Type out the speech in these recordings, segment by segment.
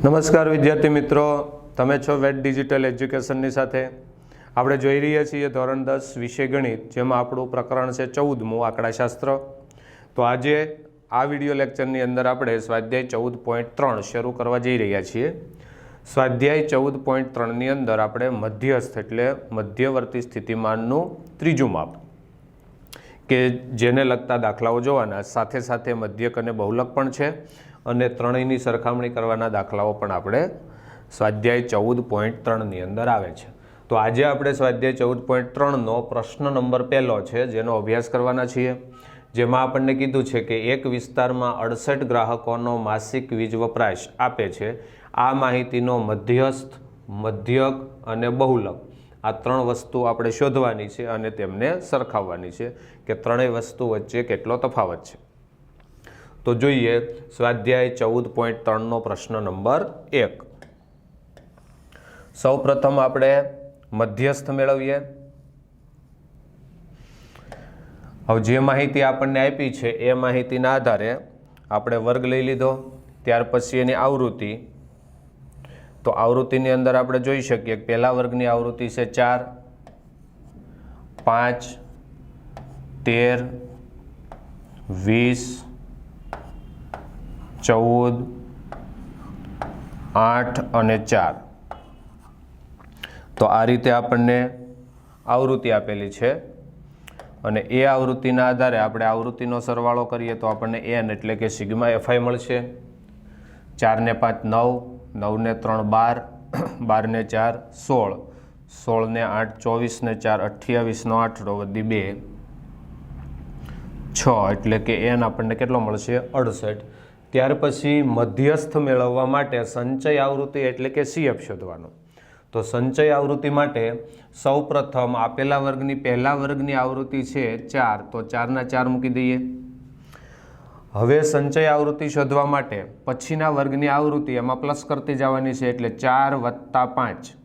નમસ્કાર વિદ્યાર્થી મિત્રો, તમે છો વેટ ડિજિટલ એજ્યુકેશનની સાથે. આપણે જોઈ રહ્યા છીએ ધોરણ 10 વિષય ગણિત, જેમાં આપણું પ્રકરણ છે 14મું આંકડાશાસ્ત્ર. તો આજે આ વિડીયો લેક્ચરની અંદર આપણે સ્વાધ્યાય 14.3 શરૂ કરવા જઈ રહ્યા છીએ. સ્વાધ્યાય 14.3ની અંદર આપણે મધ્યસ્થ એટલે મધ્યવર્તી સ્થિતિમાનનું ત્રીજું માપ કે જેને લગતા દાખલાઓ જોવાના, સાથે સાથે મધ્યક અને બહુલક પણ છે અને ત્રણેયની સરખામણી કરવાના દાખલાઓ પણ આપણે સ્વાધ્યાય 14.3ની અંદર આવે છે. તો આજે આપણે સ્વાધ્યાય 14.3નો પ્રશ્ન નંબર 1 છે, જેનો અભ્યાસ કરવાના છીએ. જેમાં આપણને કીધું છે કે એક વિસ્તારમાં 68 ગ્રાહકોનો માસિક વીજ વપરાશ આપે છે. આ માહિતીનો મધ્યસ્થ, મધ્યક અને બહુલક આ ત્રણ વસ્તુ આપણે શોધવાની છે અને તેમને સરખાવવાની છે કે ત્રણેય વસ્તુ વચ્ચે કેટલો તફાવત છે. તો જોઈએ સ્વાધ્યાય 14.3નો પ્રશ્ન નંબર 1. સૌ પ્રથમ આપણે મધ્યસ્થ મેળવીએ. હવે જે માહિતી આપણને આપી છે એ માહિતીના આધારે આપણે વર્ગ લઈ લીધો. ત્યાર પછી એની આવૃત્તિ. તો આવૃત્તિની અંદર આપણે જોઈ શકીએ કે પહેલા વર્ગની આવૃત્તિ છે 4, 5, 13, 20, 14, 8 અને 4. તો આ રીતે આપણને આવૃત્તિ આપેલી છે અને એ આવૃત્તિના આધારે આપણે આવૃત્તિનો સરવાળો કરીએ તો આપણને n એટલે કે સિગ્મા fi મળશે. 4 ને 5 9, 9 ને 3 12, 12 ને 4 16, 16 ને 8 24 ને 4 28 નો 8 વધી 2 6 એટલે કે n આપણને કેટલો મળશે 68. ત્યાર પછી મધ્યસ્થ મેળવવા માટે સંચય આવૃત્તિ એટલે કે CF શોધવાનો. તો સંચય આવૃત્તિ માટે સૌ પ્રથમ આપેલા વર્ગની પહેલા વર્ગની આવૃત્તિ છે 4, તો 4 ના 4 મૂકી દઈએ. હવે સંચય આવૃત્તિ શોધવા માટે પછીના વર્ગની આવૃત્તિ એમાં પ્લસ કરતી જવાની છે, એટલે 4 + 5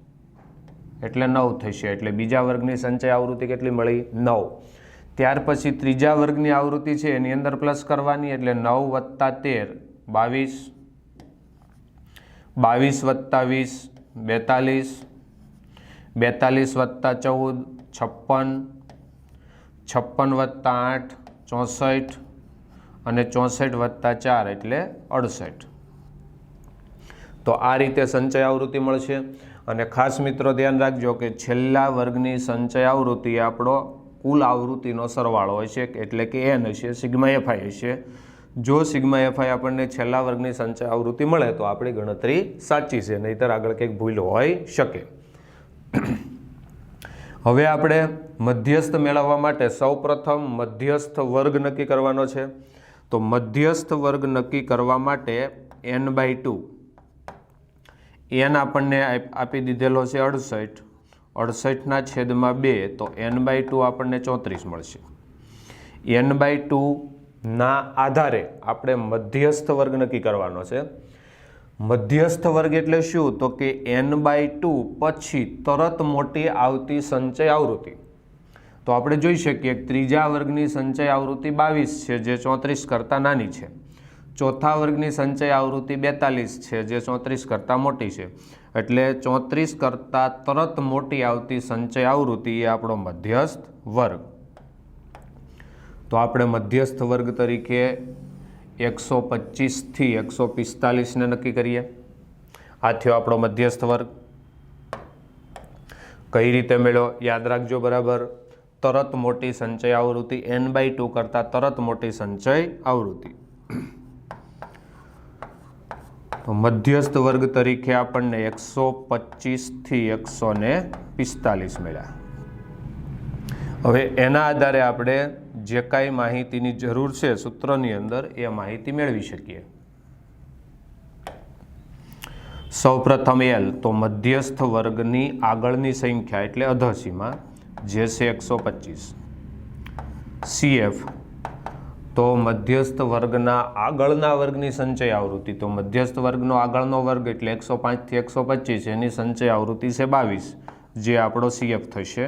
એટલે 9 થશે. એટલે બીજા વર્ગની સંચય આવૃત્તિ કેટલી મળી 9. ત્યાર પછી ત્રીજા વર્ગની આવૃત્તિ છે એની અંદર પ્લસ કરવાની, એટલે 9 + 13 22, 22 + 20 42, 42 + 14 56, 56 + 8 64 અને 64 + 4 એટલે 68. તો આ રીતે સંચય આવૃત્તિ મળશે. અને ખાસ મિત્રો ધ્યાન રાખજો કે છેલ્લા વર્ગની સંચય આવૃત્તિ આપણો કુલ આવૃત્તિનો સરવાળો હશે, એટલે કે n હશે, સિગ્મા fi હશે. જો સિગ્મા fi આપણને છેલ્લા વર્ગની સંચય આવૃત્તિ મળે તો આપણી ગણતરી સાચી છે, નહીંતર આગળ કંઈક ભૂલ હોઈ શકે. હવે આપણે મધ્યસ્થ મેળવવા માટે સૌ પ્રથમ મધ્યસ્થ વર્ગ નક્કી કરવાનો છે. તો મધ્યસ્થ વર્ગ નક્કી કરવા માટે n/2 n આપણને આપી દીધેલો છે 68, 68 છેદમાં 2, તો n/2 આપણને 34 મળશે. n/2 ના આધારે આપણે મધ્યસ્થ વર્ગ નક્કી કરવાનો છે. મધ્યસ્થ વર્ગ એટલે શું? તો કે n/2 પછી તરત મોટી આવતી સંચય આવૃત્તિ. તો આપણે જોઈ શકીએ કે ત્રીજા વર્ગની સંચય આવૃત્તિ 22 છે, જે 34 કરતાં નાની છે. ચોથા વર્ગની સંચય આવૃત્તિ 42 છે, જે 34 કરતાં મોટી છે. એટલે 34 કરતાં તરત મોટી આવતી સંચય આવૃત્તિ એ આપણો મધ્યસ્થ વર્ગ. તો આપણે મધ્યસ્થ વર્ગ તરીકે 125 થી 145 ને નક્કી કરીએ. આ થયો આપણો મધ્યસ્થ વર્ગ. કઈ રીતે મેળવો યાદ રાખજો બરાબર. તરત મોટી સંચય આવૃત્તિ n/2 કરતાં તરત મોટી સંચય આવૃત્તિ. તો મધ્યસ્થ વર્ગ તરીકે આપણને 125 થી 145 મળ્યા. હવે એના આધારે આપણે જે કાંઈ માહિતીની જરૂર છે સૂત્રની અંદર એ માહિતી મેળવી શકીએ. સૌપ્રથમ L, તો મધ્યસ્થ વર્ગની આગળની સંખ્યા એટલે અધસીમા, જે છે 125. CF, તો મધ્યસ્થ વર્ગના આગળના વર્ગની સંચય આવૃત્તિ. તો મધ્યસ્થ વર્ગનો આગળનો વર્ગ એટલે 105 થી 125, એની સંચય આવૃત્તિ છે 22, જે આપણો CF થશે.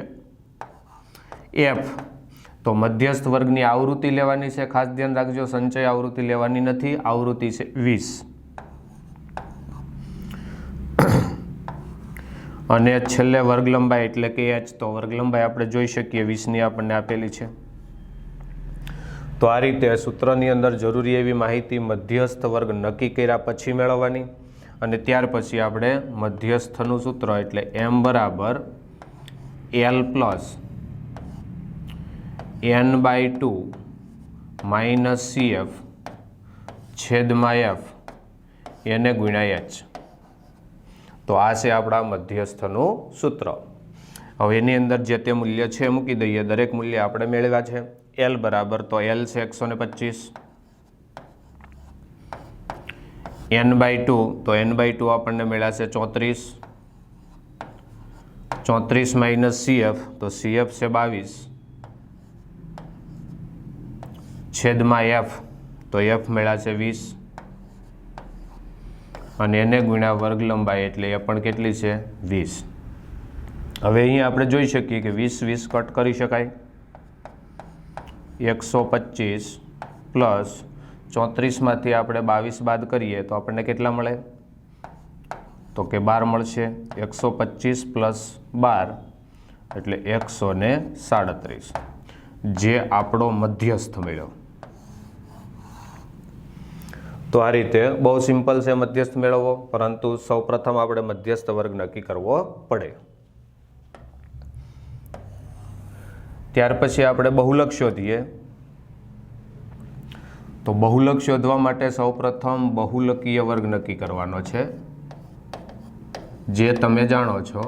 F, તો મધ્યસ્થ વર્ગની આવૃત્તિ લેવાની છે, ખાસ ધ્યાન રાખજો, સંચય આવૃત્તિ લેવાની નથી. આવૃત્તિ છે 20. અને છેલ્લે વર્ગ લંબાઈ એટલે કે h, તો વર્ગ લંબાઈ આપણે જોઈ શકીએ 20ની આપણને આપેલી છે. તો આ રીતે સૂત્રની અંદર જરૂરી એવી માહિતી મધ્યસ્થ વર્ગ નક્કી કર્યા પછી મેળવવાની, અને ત્યાર પછી આપણે મધ્યસ્થનું સૂત્ર એટલે m બરાબર l plus n/2 minus CF છેદમાં f એને ગુણ્યા h. તો આ છે આપણા મધ્યસ્થનું સૂત્ર. હવે એની અંદર જે તે મૂલ્ય છે મૂકી દઈએ. દરેક મૂલ્ય આપણે મેળવ્યા છે. l બરાબર, તો l છે 125, n/2 તો n/2 આપણને મળ્યા છે 34, 34 માઇનસ CF તો CF છે 22 છેદમાં f તો f મળ્યા છે 20 અને એને ગુણ્યા વર્ગ લંબાઈ એટલે એ પણ કેટલી છે 20. હવે અહીંયા આપણે જોઈ શકીએ કે 20 કટ કરી શકાય. 125 પ્લસ 34માંથી આપણે 22 બાદ કરીએ તો આપણને કેટલા મળે? તો કે 12 મળશે. 125 પ્લસ 12 એટલે 137, જે આપણો મધ્યસ્થ મળ્યો. તો આ રીતે બહુ સિમ્પલ છે મધ્યસ્થ મેળવવો, પરંતુ સૌપ્રથમ આપણે મધ્યસ્થ વર્ગ નક્કી કરવો પડે. ત્યાર પછી આપણે બહુલક શોધીએ. તો બહુલક શોધવા માટે સૌપ્રથમ બહુલકીય વર્ગ નક્કી કરવાનો છે, જે તમે જાણો છો.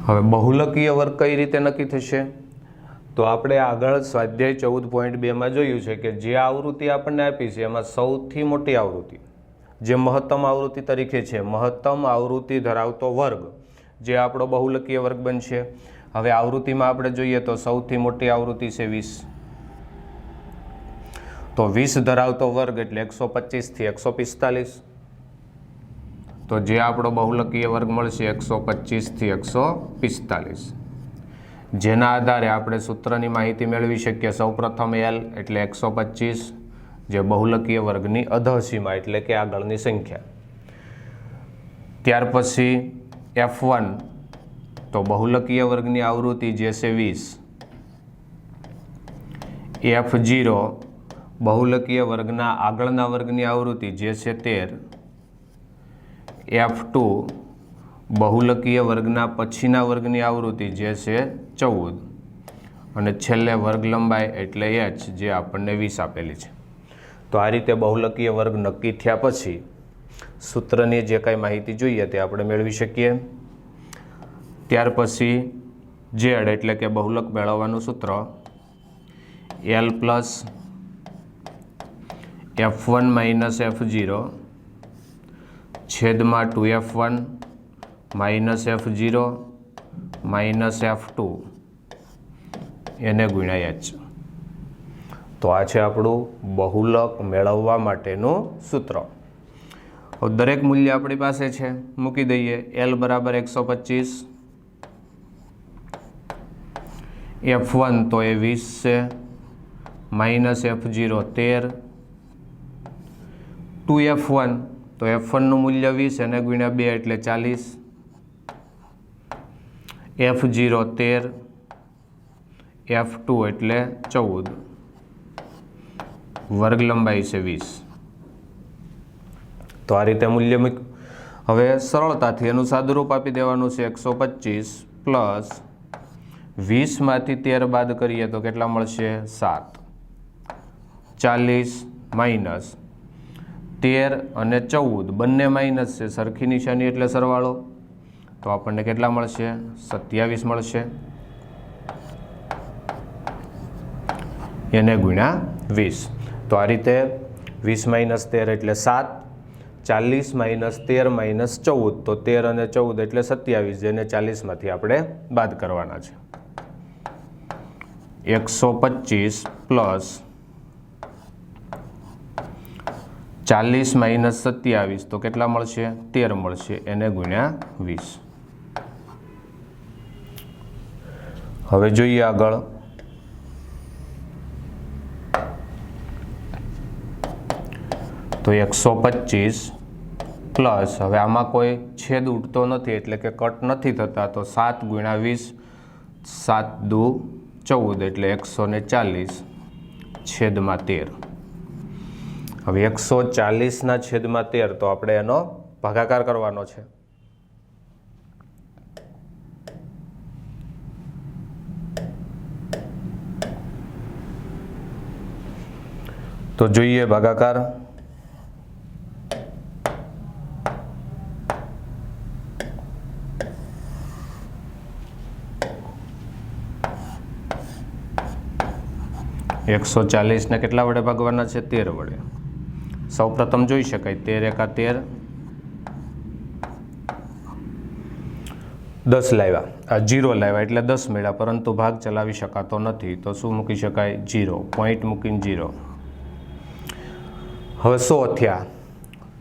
હવે બહુલકીય વર્ગ કઈ રીતે નક્કી થશે? તો આપણે આગળ સ્વાધ્યાય 14.2માં જોયું છે કે જે આવૃત્તિ આપણને આપી છે એમાં સૌથી મોટી આવૃત્તિ, જે મહત્તમ આવૃત્તિ તરીકે છે, મહત્તમ આવૃત્તિ ધરાવતો વર્ગ, જે આપણો બહુલકીય વર્ગ બનશે. હવે આવૃત્તિમાં આપણે જોઈએ તો સૌથી મોટી આવૃત્તિ છે 20. તો 20 ધરાવતો વર્ગ એટલે 125 થી 145. તો જે આપણો બહુલકીય વર્ગ મળશે 125 થી 145, જેના આધારે આપણે સૂત્રની માહિતી મેળવી શકીએ. સૌપ્રથમ l એટલે 125, જે બહુલકીય વર્ગની અધઃસીમા એટલે કે આગળની સંખ્યા. ત્યાર પછી f1 તો બહુલકીય વર્ગની આવૃત્તિ જે છે 20. f0 બહુલકીય વર્ગના આગળના વર્ગની આવૃત્તિ જે છે 13. f2 બહુલકીય વર્ગના પછીના વર્ગની આવૃત્તિ જે છે 14, અને છેલ્લે વર્ગ લંબાઈ એટલે h, જે આપણને 20 આપેલી છે. તો આ રીતે બહુલકીય વર્ગ નક્કી થયા પછી સૂત્રની જે કાંઈ માહિતી જોઈએ તે આપણે મેળવી શકીએ. ત્યાર પછી z એટલે કે બહુલક મેળવવાનું સૂત્ર l plus f1 minus f0 છેદમાં 2f1 minus f0 minus f2 એને ગુણ્યા h. તો આ છે આપણું બહુલક મેળવવા માટેનું સૂત્ર. દરેક મૂલ્ય આપણી પાસે છે, મૂકી દઈએ. l બરાબર 125, f1 તો એ 20 છે, માઇનસ f0 13, 2f1 તો f1નું મૂલ્ય 20 એને ગુણ્યા 2 એટલે 40, f0 13, f2 એટલે 14, વર્ગ લંબાઈ છે 20. તો આ રીતે મૂલ્ય હવે સરળતાથી એનું સાદુરૂપ આપી દેવાનું છે. 125 પ્લસ 20માંથી 13 બાદ કરીએ તો કેટલા મળશે? 7. 40 માઇનસ 13 અને 14 બંને માઇનસ છે, સરખી નિશાની એટલે સરવાળો. તો આપણને કેટલા મળશે? 27 મળશે, એને ગુણ્યા 20. તો આ રીતે 20 માઇનસ 13 એટલે 7, 40 માઇનસ 13 માઇનસ 14 તો 13 અને 14 એટલે 27, જેને 40માંથી આપણે બાદ કરવાના છે. 125 પ્લસ 40 માઇનસ 27 તો કેટલા મળશે? 13 મળશે, એને ગુણ્યા 20. હવે જોઈએ આગળ. તો 125 પ્લસ હવે આમાં કોઈ છેદ ઉડતો નથી એટલે કે કટ નથી થતા, તો 7 × 20 7 દુ 14 એટલે 140 છેદમાં 13. હવે 140 છેદમાં 13 તો આપણે એનો ભાગાકાર કરવાનો છે. તો જોઈએ ભાગાકાર. એકસો 40 કેટલા વડે ભાગવાના છે? 13 વડે. સૌ પ્રથમ જોઈ શકાય 13 × 13 10 લાવ્યા, આ 0 લાવ્યા એટલે 10 મળ્યા, પરંતુ ભાગ ચલાવી શકાતો નથી તો શું મૂકી શકાય? 0. પોઈન્ટ મૂકીને 0. હવે 100 થયા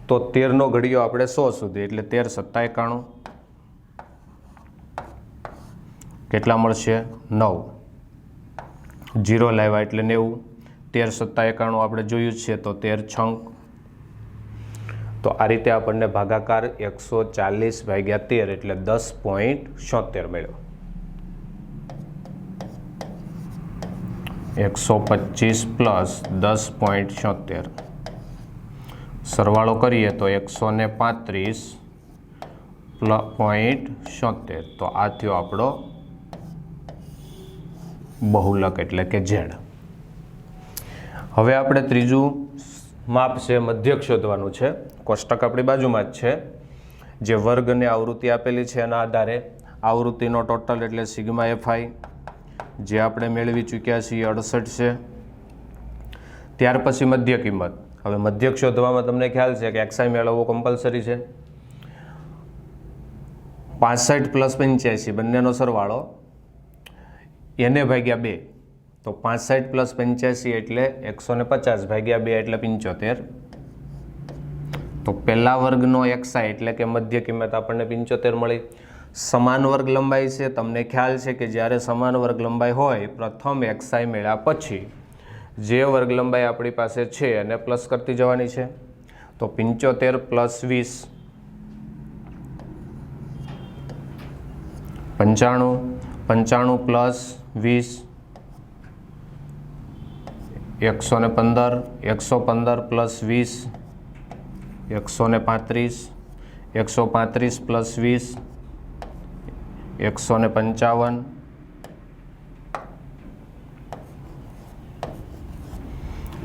તો 13નો ઘડિયો આપણે 100 સુધી એટલે 13 × 7 = 91. કેટલા મળશે? 9. 0 લાવ્યા એટલે 90. 13 × 7 = 91 આપણે જોયું જ છે, તો 13 છંક. તો આ રીતે આપણને ભાગાકાર 140/13 એટલે 10.76 મળ્યો. 125 + 10.76 સરવાળો કરીએ તો 135.76. તો આ થયો આપણો બહુલક એટલે કે ઝેડ. હવે આપણે ત્રીજું માપ છે મધ્યક શોધવાનું છે. કોષ્ટક આપણી બાજુમાં જ છે. જે વર્ગ અને આવૃત્તિ આપેલી છે એના આધારે આવૃત્તિનો ટોટલ એટલે સિગ્મા FI જે આપણે મેળવી ચૂક્યા છીએ 68 છે. ત્યાર પછી મધ્ય કિંમત. હવે મધ્યક શોધવામાં તમને ખ્યાલ છે કે XI મેળવવો કમ્પલસરી છે. 65 + 85 બંનેનો સરવાળો એને ભાગ્યા 2, તો 65 + 85 એટલે 150/2 એટલે 75. તો પહેલા વર્ગનો XI એટલે કે મધ્ય કિંમત આપણને 75 મળી. સમાન વર્ગ લંબાઈ છે. તમને ખ્યાલ છે કે જ્યારે સમાન વર્ગ લંબાઈ હોય પ્રથમ XI મેળવ્યા પછી જે વર્ગ લંબાઈ આપણી પાસે છે એને પ્લસ કરતી જવાની છે. તો 75 + 20 95, 95 + 20 115, 115 + 20 135, 135 + 20 155,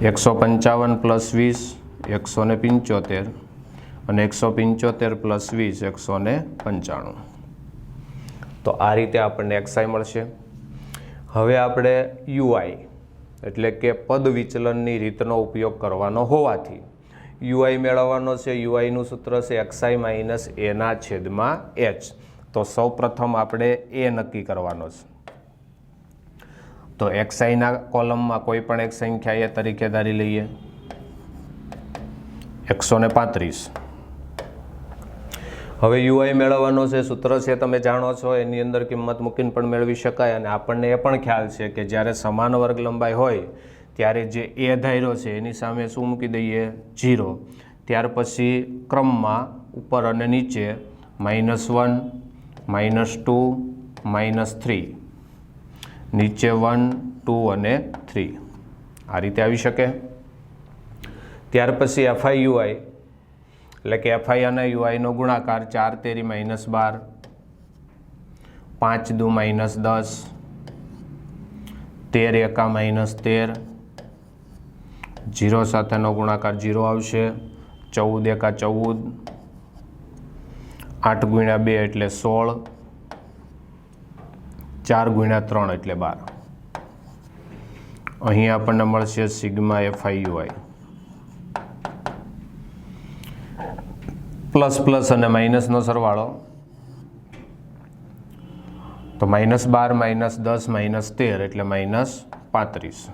155 + 20 175 અને 175 + 20 195. તો આ રીતે આપણને XI મળશે. હવે આપણે UI એટલે કે પદ વિચલનની રીતનો ઉપયોગ કરવાનો હોવાથી UI મેળવવાનો છે. UIનું સૂત્ર છે XI - A/H. તો સૌ પ્રથમ આપણે A નક્કી કરવાનો છે. તો XIના કોલમમાં કોઈ પણ એક સંખ્યા A તરીકે ધારી લઈએ 135. હવે UI મેળવવાનો છે. સૂત્ર છે તમે જાણો છો, એની અંદર કિંમત મૂકીને પણ મેળવી શકાય. અને આપણને એ પણ ખ્યાલ છે કે જ્યારે સમાન વર્ગ લંબાઈ હોય ત્યારે જે A ધાર્યો છે એની સામે શું મૂકી દઈએ? 0. ત્યાર પછી ક્રમમાં ઉપર અને નીચે -1, -2, -3, નીચે 1, 2 અને 3 આ રીતે આવી શકે. ત્યાર પછી FI UI એટલે કે FI અને UIનો ગુણાકાર 4 તેરી -12, 5 દુ -10, 13 એકા -13, 0 સાથેનો ગુણાકાર 0 આવશે, 14 એકા 14, 8 × 2 એટલે 16, 4 × 3 એટલે 12. અહીં આપણને મળશે sigma FI UI. Plus plus અને માઇનસનો સરવાળો તો -12, -10, -13 એટલે -35.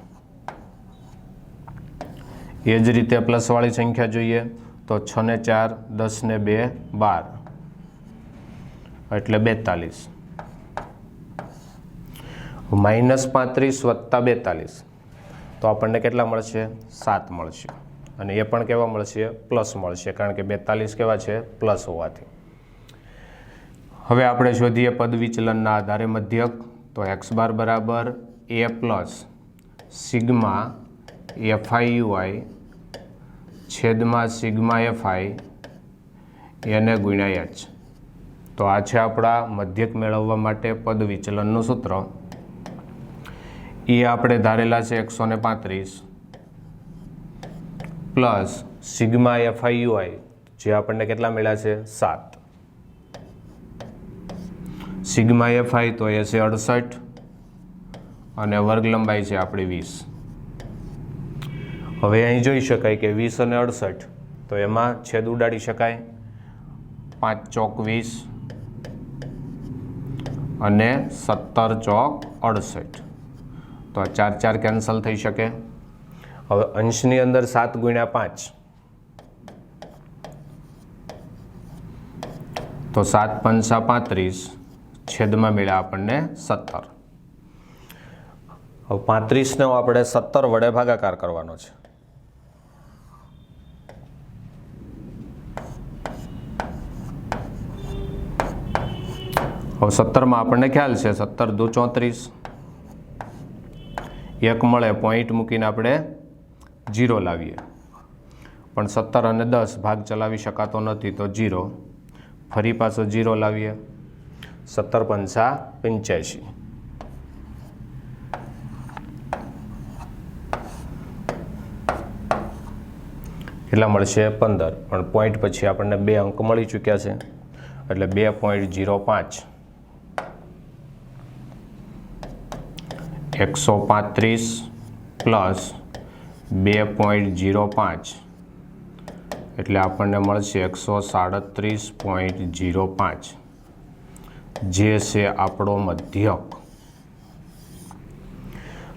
એ જ રીતે પ્લસવાળી સંખ્યા જોઈએ તો 6 ને 4, 10 ને 2, 12 એટલે 42. -35 + 42 તો આપણને કેટલા મળશે? 7 મળશે. અને એ પણ કેવા મળશે? પ્લસ મળશે, કારણ કે 42 કેવા છે? પ્લસ હોવાથી. હવે આપણે શોધીએ પદ વિચલનના આધારે મધ્યક. તો x બાર બરાબર a plus sigma FI UI છેદમાં સિગ્મા એફઆઈ એને ગુણ્યા h. તો આ છે આપણા મધ્યક મેળવવા માટે પદ વિચલનનું સૂત્ર. એ આપણે ધારેલા છે 135 પ્લસ સિગ્મા એફઆઈ યુઆઈ જે આપણને કેટલા મળ્યા છે? 7. સિગ્મા એફઆઈ તો એ છે 68 અને વર્ગ લંબાઈ છે આપણી 20. હવે અહીં જોઈ શકાય કે 20 અને 68 તો એમાં છેદ ઉડાડી શકાય. 5 ચોક 20 અને 17 ચોક 68. તો આ 4 4 કેન્સલ થઈ શકે. હવે અંશની અંદર 7 ગુણ્યા 5 તો 7 પંચા 35 છેદમાં મળ્યા આપણને 17. હવે 35ને આપણે 17 વડે ભાગાકાર કરવાનો છે. હવે 17માં આપણને ખ્યાલ છે 17 દુ 34, એક મળે પોઈન્ટ મૂકીને આપણે 0 લાવીએ, પણ 17 અને 10 ભાગ ચલાવી શકાતો નથી તો 0, ફરી પાછો 0 લાવીએ. 17 પંચા 85. કેટલા મળશે? 15. પણ પોઈન્ટ પછી આપણને 2 અંક મળી ચૂક્યા છે એટલે 2.05 135 પ્લસ 2.05 એટલે આપણને મળશે 137.05 જે છે આપણો મધ્યક.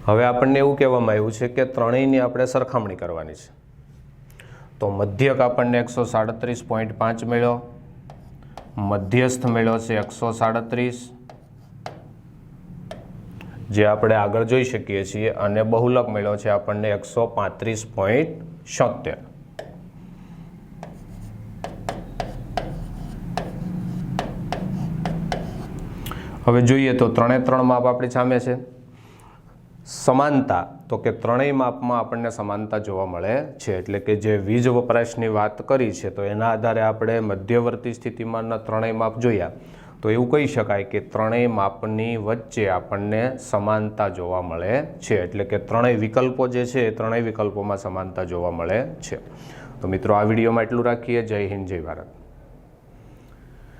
હવે આપણને એવું કહેવામાં આવ્યું છે કે ત્રણેયની આપણે સરખામણી કરવાની છે. તો મધ્યક આપણને 137.5 મળ્યો, મધ્યસ્થ મળ્યો છે 137 જે આપણે આગળ જોઈ શકીએ છીએ, અને બહુલક મળ્યો છે આપણને 135.76. હવે જોઈએ તો 3 માપ આપણી સામે છે. સમાનતા તો કે ત્રણેય માપમાં આપણને સમાનતા જોવા મળે છે, એટલે કે જે વીજ વપરાશની વાત કરી છે તો એના આધારે આપણે મધ્યવર્તી સ્થિતિમાનના ત્રણેય માપ જોયા તો એવું કહી શકાય કે ત્રણેય માપની વચ્ચે આપણને સમાનતા જોવા મળે છે, એટલે કે ત્રણેય વિકલ્પો જે છે એ ત્રણેય વિકલ્પોમાં સમાનતા જોવા મળે છે. તો મિત્રો આ વિડીયોમાં એટલું રાખીએ. જય હિન્દ, જય ભારત.